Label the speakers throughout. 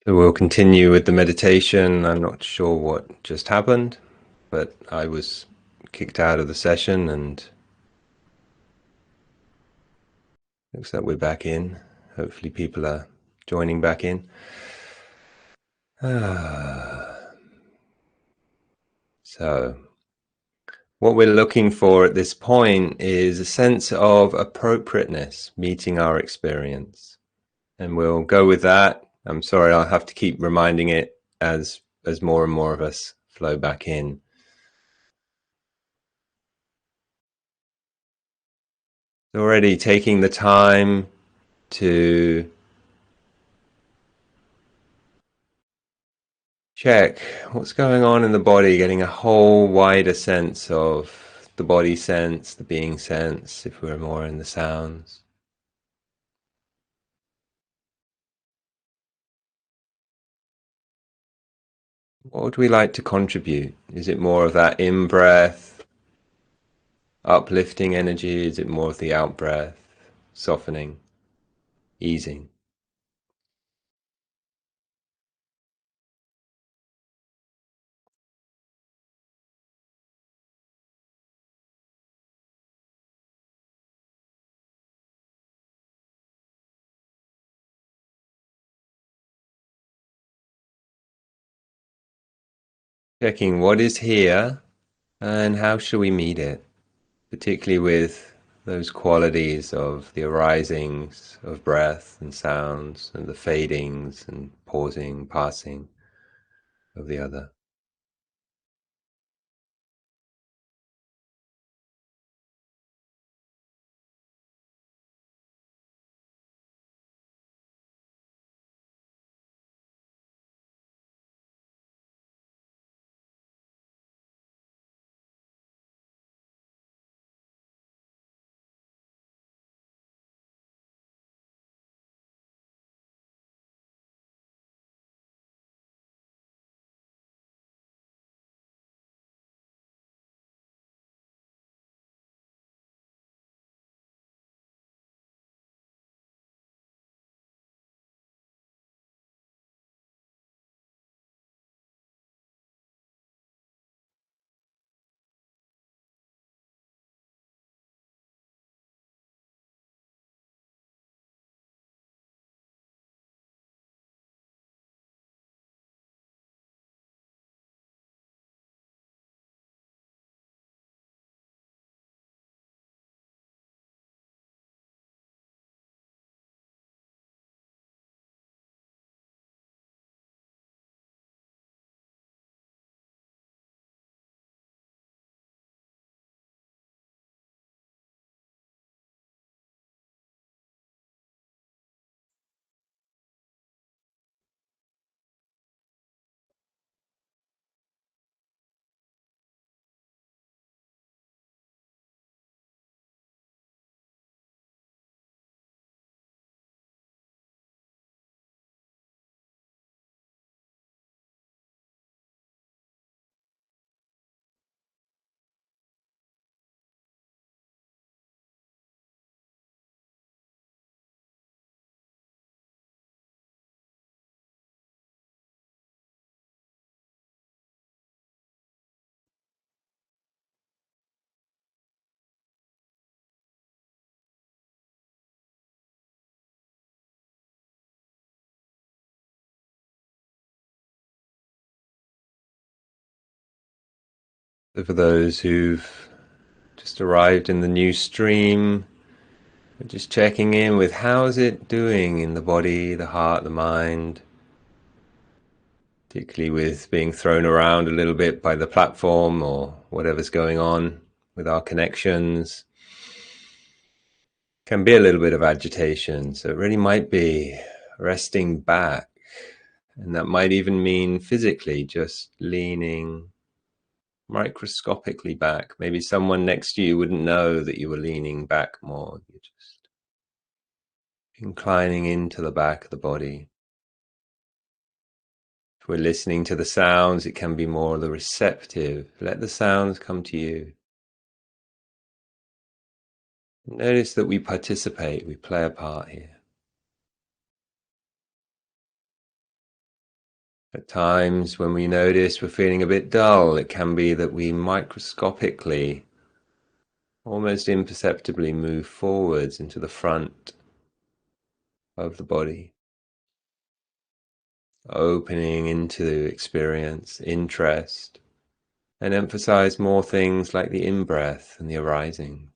Speaker 1: So we'll continue with the meditation. I'm not sure what just happened, but I was kicked out of the session and looks like we're back in. Hopefully people are joining back in. So what we're looking for at this point is a sense of appropriateness meeting our experience. And we'll go with that. I'm sorry, I'll have to keep reminding it as more and more of us flow back in. Already taking the time to check what's going on in the body, getting a whole wider sense of the body sense, the being sense, if we're more in the sounds. What would we like to contribute? Is it more of that in breath, uplifting energy? Is it more of the out breath, softening, easing? Checking what is here and how shall we meet it, particularly with those qualities of the arisings of breath and sounds and the fadings and pausing, passing of the other. So for those who've just arrived in the new stream, we're just checking in with how's it doing in the body, the heart, the mind, particularly with being thrown around a little bit by the platform or whatever's going on with our connections. Can be a little bit of agitation, so it really might be resting back, and that might even mean physically just leaning microscopically back. Maybe someone next to you wouldn't know that you were leaning back more. You're just inclining into the back of the body. If we're listening to the sounds, it can be more the receptive. Let the sounds come to you. Notice that we participate, we play a part here. At times when we notice we're feeling a bit dull, it can be that we microscopically, almost imperceptibly move forwards into the front of the body, opening into experience, interest, and emphasize more things like the in-breath and the arisings.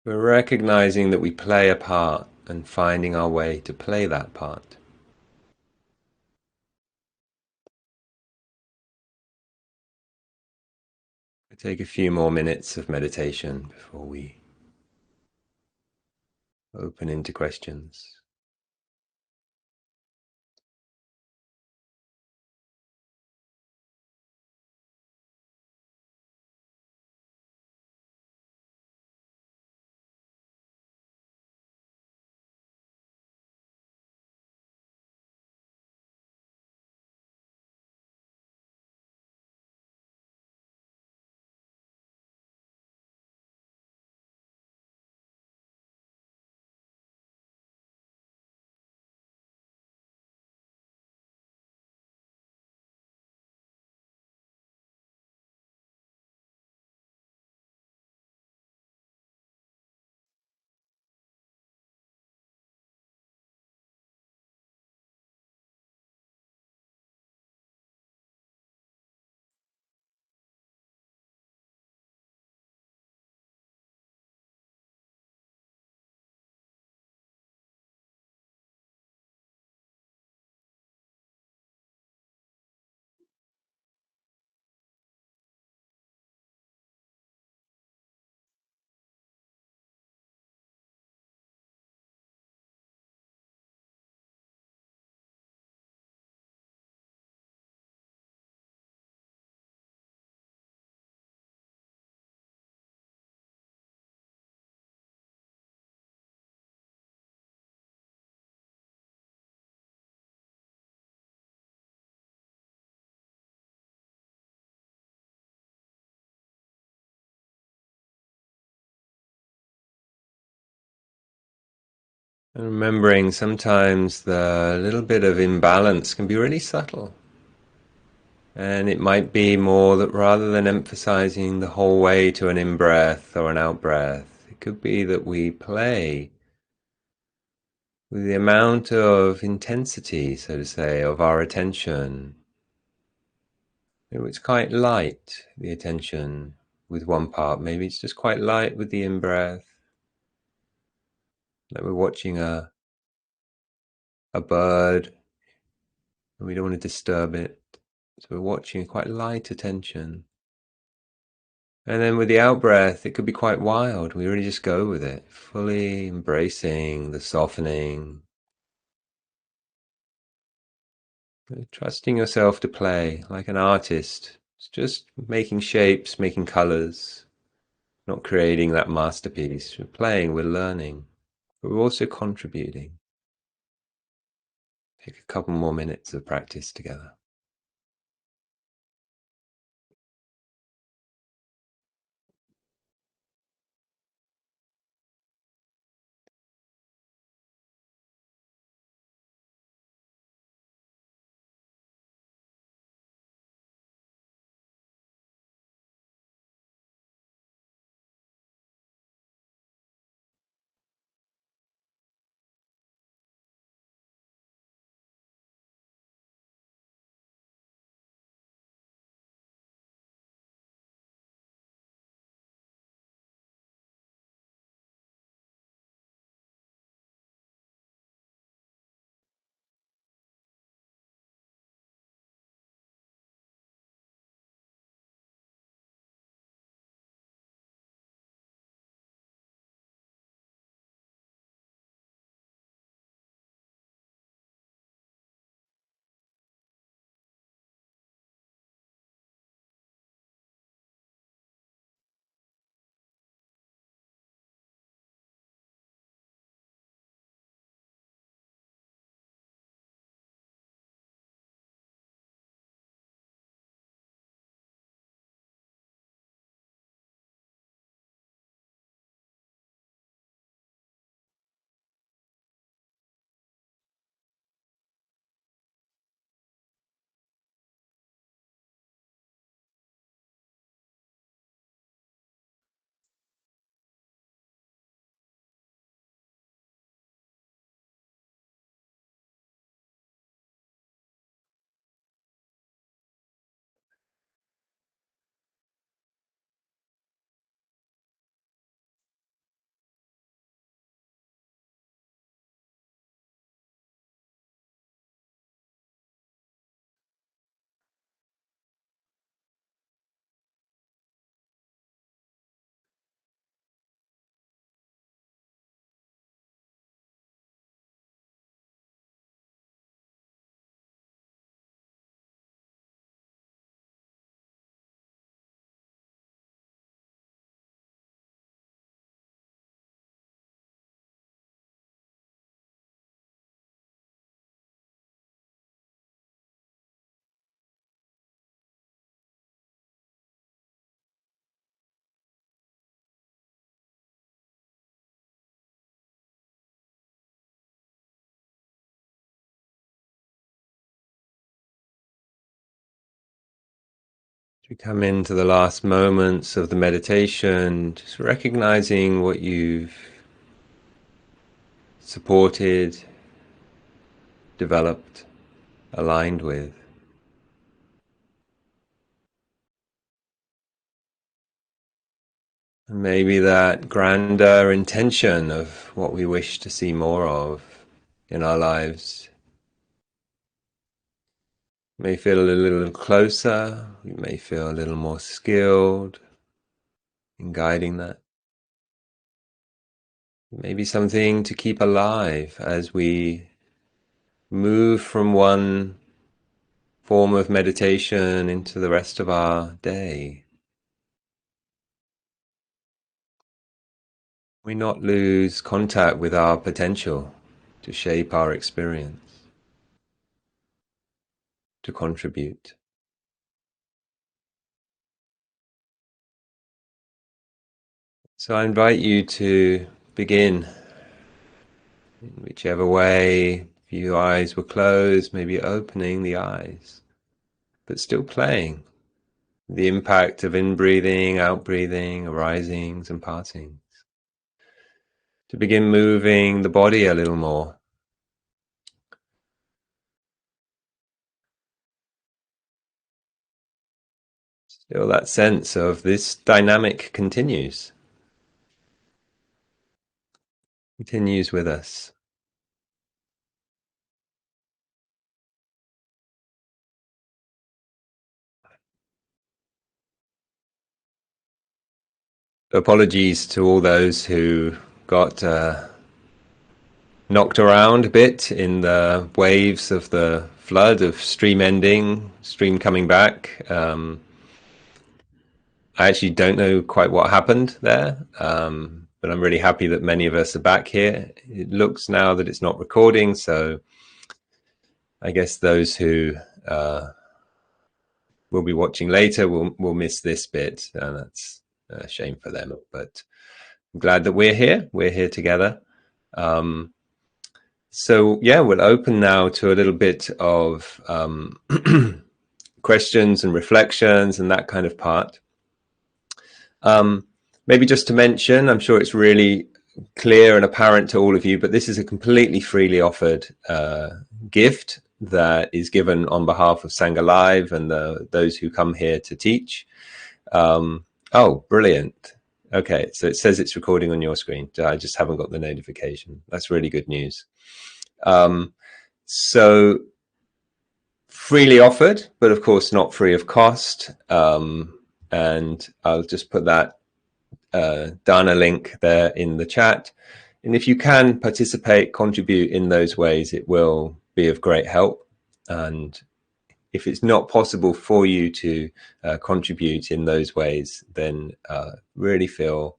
Speaker 1: We're recognizing that we play a part and finding our way to play that part. We'll take a few more minutes of meditation before we open into questions. And remembering sometimes the little bit of imbalance can be really subtle. And it might be more that rather than emphasizing the whole way to an in-breath or an out-breath, it could be that we play with the amount of intensity, so to say, of our attention. It's quite light, the attention with one part. Maybe it's just quite light with the in-breath, like we're watching a bird and we don't want to disturb it. So we're watching quite light attention. And then with the out breath, it could be quite wild. We really just go with it, fully embracing the softening, trusting yourself to play like an artist. It's just making shapes, making colors, not creating that masterpiece. We're playing, we're learning, but we're also contributing. Take a couple more minutes of practice together. To come into the last moments of the meditation, just recognizing what you've supported, developed, aligned with. And maybe that grander intention of what we wish to see more of in our lives may feel a little closer, we may feel a little more skilled in guiding that. Maybe something to keep alive as we move from one form of meditation into the rest of our day. We not lose contact with our potential to shape our experience, to contribute. So I invite you to begin in whichever way. If your eyes were closed, maybe opening the eyes, but still playing the impact of in-breathing, out-breathing, arisings and passings. To begin moving the body a little more. Still that sense of this dynamic continues with us. Apologies to all those who got knocked around a bit in the waves of the flood of stream ending, stream coming back. I actually don't know quite what happened there, but I'm really happy that many of us are back here. It looks now that it's not recording, so I guess those who will be watching later will miss this bit, and that's a shame for them. But I'm glad that we're here. We're here together. So yeah, we'll open now to a little bit of questions and reflections and that kind of part. Maybe just to mention, I'm sure it's really clear and apparent to all of you, but this is a completely freely offered gift that is given on behalf of Sangha Live and those who come here to teach. Oh, brilliant. Okay, so it says it's recording on your screen. I just haven't got the notification. That's really good news. So freely offered, but of course not free of cost. And I'll just put that Dana link there in the chat. And if you can participate, contribute in those ways, it will be of great help. And if it's not possible for you to contribute in those ways, then really feel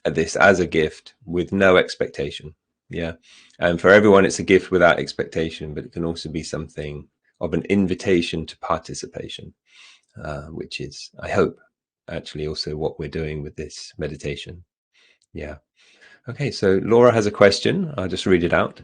Speaker 1: this as a gift with no expectation. Yeah. And for everyone, it's a gift without expectation, but it can also be something of an invitation to participation, which is, I hope, actually also what we're doing with this meditation. Yeah. Okay, so Laura has a question. I'll just read it out.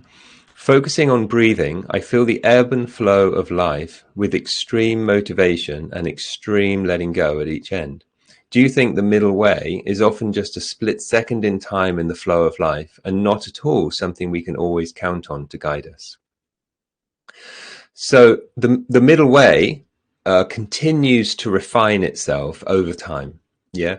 Speaker 1: Focusing on breathing, I feel the ebb and flow of life with extreme motivation and extreme letting go at each end. Do you think the middle way is often just a split second in time in the flow of life and not at all something we can always count on to guide us? So the middle way continues to refine itself over time. Yeah.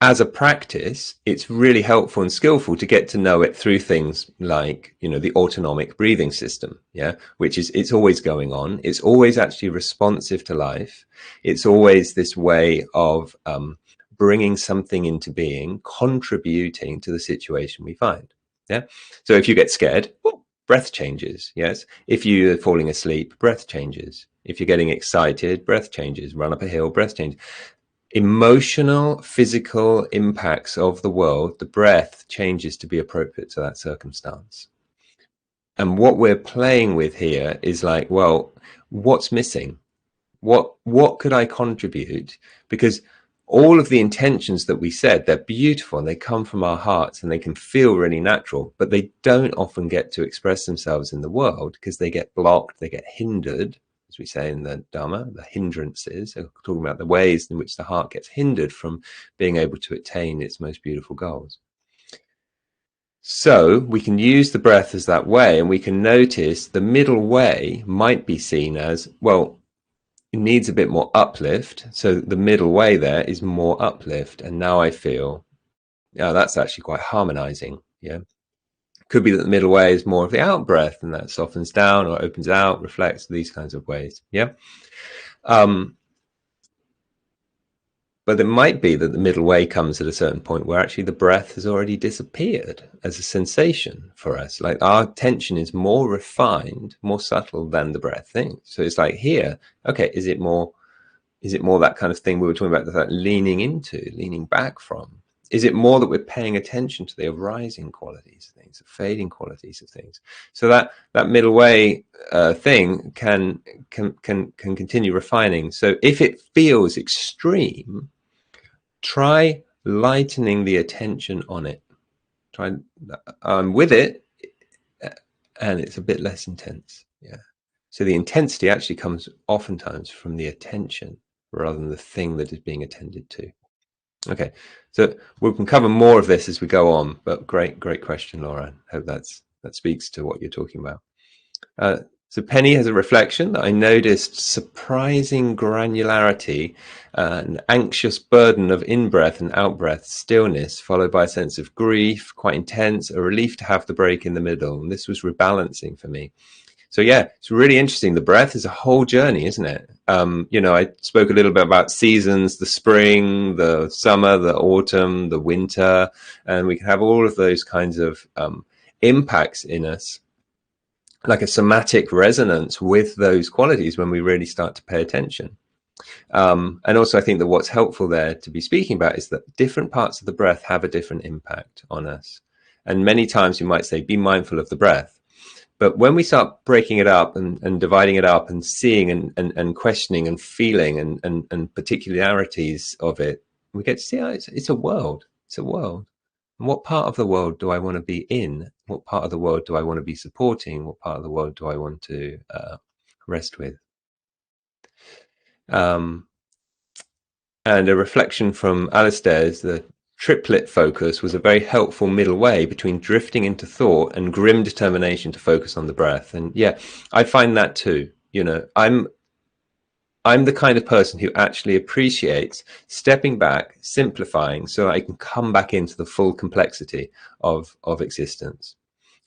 Speaker 1: As a practice, it's really helpful and skillful to get to know it through things like, the autonomic breathing system, which is, it's always going on. It's always actually responsive to life. It's always this way of bringing something into being, contributing to the situation we find. Yeah. So if you get scared, breath changes. Yes. If you're falling asleep, breath changes. If you're getting excited, breath changes. Run up a hill, breath changes. Emotional, physical impacts of the world, the breath changes to be appropriate to that circumstance. And what we're playing with here is like, well, what's missing? What could I contribute? Because all of the intentions that we said, they're beautiful and they come from our hearts and they can feel really natural, but they don't often get to express themselves in the world because they get blocked, they get hindered, as we say in the Dharma, the hindrances, talking about the ways in which the heart gets hindered from being able to attain its most beautiful goals. So we can use the breath as that way, and we can notice the middle way might be seen as, well, it needs a bit more uplift. So the middle way there is more uplift. And now I feel, yeah, that's actually quite harmonizing. Yeah. Could be that the middle way is more of the out breath, and that softens down or opens out, reflects, these kinds of ways. Yeah. But it might be that the middle way comes at a certain point where actually the breath has already disappeared as a sensation for us. Like our attention is more refined, more subtle than the breath thing. So it's like here, okay, is it more that kind of thing we were talking about, that leaning into, leaning back from? Is it more that we're paying attention to the arising qualities of things, the fading qualities of things? So that middle way thing can continue refining. So if it feels extreme, try lightening the attention on it. Try with it, and it's a bit less intense. Yeah. So the intensity actually comes oftentimes from the attention rather than the thing that is being attended to. Okay, so we can cover more of this as we go on, but great question, Laura. Hope that speaks to what you're talking about. So Penny has a reflection that I noticed surprising granularity, an anxious burden of in-breath and out-breath stillness, followed by a sense of grief, quite intense, a relief to have the break in the middle. And this was rebalancing for me. So yeah, it's really interesting. The breath is a whole journey, isn't it? I spoke a little bit about seasons, the spring, the summer, the autumn, the winter, and we can have all of those kinds of impacts in us, like a somatic resonance with those qualities when we really start to pay attention. And also I think that what's helpful there to be speaking about is that different parts of the breath have a different impact on us. And many times you might say, be mindful of the breath. But when we start breaking it up and dividing it up and seeing and questioning and feeling and particularities of it, we get to see, it's a world. It's a world. And what part of the world do I want to be in? What part of the world do I want to be supporting? What part of the world do I want to rest with? And a reflection from Alistair is the triplet focus was a very helpful middle way between drifting into thought and grim determination to focus on the breath. And yeah, I find that too. I'm the kind of person who actually appreciates stepping back, simplifying, so I can come back into the full complexity of existence.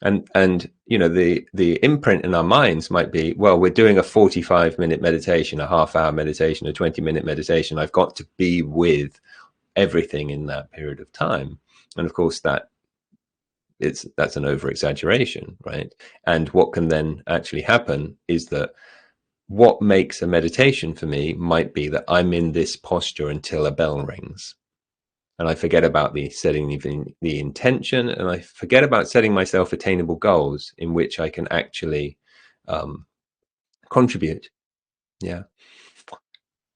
Speaker 1: And the imprint in our minds might be, well, we're doing a 45-minute meditation, a half-hour meditation, a 20-minute meditation. I've got to be with everything in that period of time. And of course that's an over exaggeration, right? And what can then actually happen is that what makes a meditation for me might be that I'm in this posture until a bell rings, and I forget about the setting the intention, and I forget about setting myself attainable goals in which I can actually contribute. Yeah.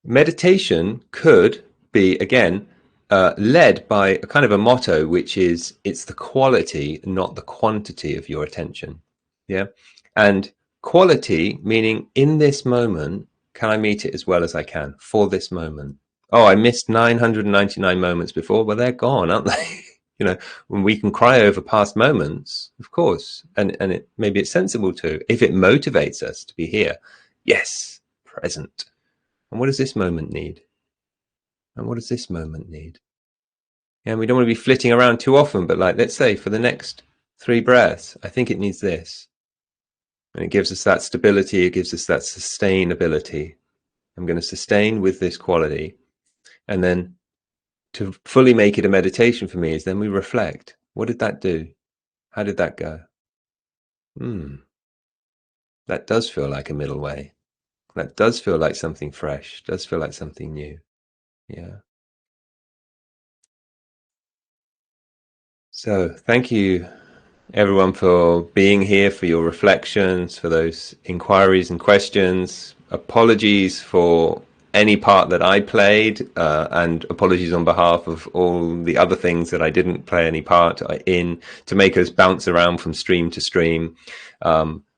Speaker 1: Meditation could be, again, led by a kind of a motto, which is, it's the quality, not the quantity of your attention. Yeah. And quality, meaning in this moment, can I meet it as well as I can for this moment? Oh, I missed 999 moments before. Well, they're gone, aren't they? When we can cry over past moments, of course, and maybe it's sensible to, if it motivates us to be here. Yes, present. And what does this moment need? And what does this moment need? And we don't want to be flitting around too often, but like, let's say for the next 3 breaths, I think it needs this. And it gives us that stability. It gives us that sustainability. I'm going to sustain with this quality. And then to fully make it a meditation for me is then we reflect. What did that do? How did that go? That does feel like a middle way. That does feel like something fresh, does feel like something new. Yeah. So thank you, everyone, for being here, for your reflections, for those inquiries and questions. Apologies for any part that I played, and apologies on behalf of all the other things that I didn't play any part in, to make us bounce around from stream to stream.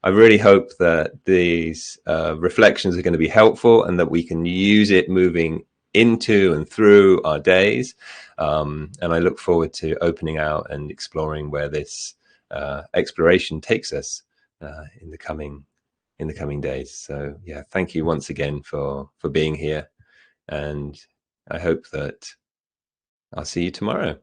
Speaker 1: I really hope that these reflections are going to be helpful and that we can use it moving into and through our days. And I look forward to opening out and exploring where this exploration takes us in the coming days. So yeah, thank you once again for being here, and I hope that I'll see you tomorrow.